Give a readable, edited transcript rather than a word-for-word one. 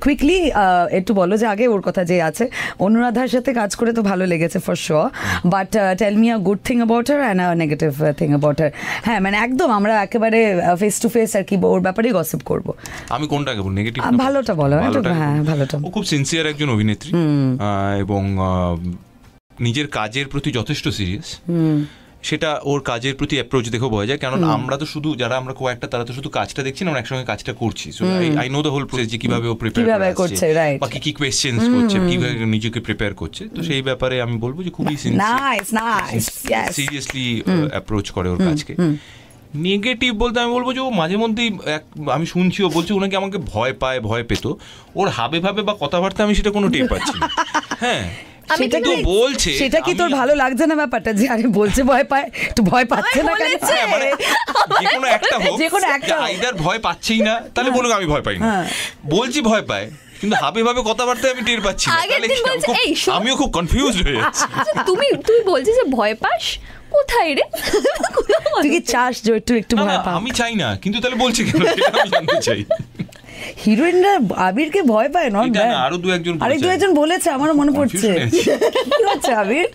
Quickly একটু বলো যে আগে ওর কথা যে আছে, অনুরাধার সাথে কাজ করে তো ভালো লেগেছে for sure, but tell me a good thing about her and a negative thing about her. হ্যাঁ মানে একদম আমরা একেবারে ফেস টু ফেস আর কি ওর ব্যাপারেই গসিপ করবো। আমি কোনটাকে বল, নেগেটিভ? ভালোটা বলো। হ্যাঁ ভালোটা। ও খুব সিনসিয়ার একজন অভিনেত্রী এবং নিজের কাজের প্রতি যথেষ্ট সিরিয়াস। সেটা ওর কাজের প্রতি অ্যাপ্রোচ দেখেও বোঝা যায়, কারণ আমরা তো শুধু যারা আমরা কয়েকটা তারা তো শুধু কাজটা দেখছি না, আমরা একসঙ্গে কাজটা করছি। So I know the whole process, যে কিভাবে ও প্রিপেয়ার করছে বা কি কোয়েশ্চেন্স করছে, কিভাবে নিজেকে প্রিপেয়ার করছে। তো সেই ব্যাপারে আমি বলবো যে খুবই সিরিয়াসলি অ্যাপ্রোচ করে ওর কাজকে। নেগেটিভ বলতে আমি বলবো যে ও মাঝে মধ্যেই, আমি শুনছি ও বলছে ওনাকে আমাকে ভয় পায়, ভয় পেত। ওর হাবে ভাবে বা কথাবার্তা আমি সেটা কোনো টের পাচ্ছি না। হ্যাঁ সেটা কি বলছে, সেটা কি তোর ভালো লাগছে না ব্যাপারটা যে আরে বলছে ভয় পায়, একটু ভয় পাচ্ছে না কেন? মানে যেকোনো একটা হোক, আইদার ভয় পাচ্ছেই না তাহলে বলুক আমি ভয় পাই না, বলছি ভয় পায় কিন্তু হাবে ভাবে কথাবার্তায় আমি টের পাচ্ছি না, আমিও খুব কনফিউজড হয়ে যাচ্ছি। তুই বলছিস যে ভয় পাস কোথায় রে? তুই কি চাস যে একটু ভয় পা? আমি চাই না, কিন্তু তাহলে বলছি কেন সেটা আমি জানতে চাই। হিরোইনরা আবিরকে ভয় পায় না? আরো দু একজন বলেছে, আমারও মনে পড়ছে। আবির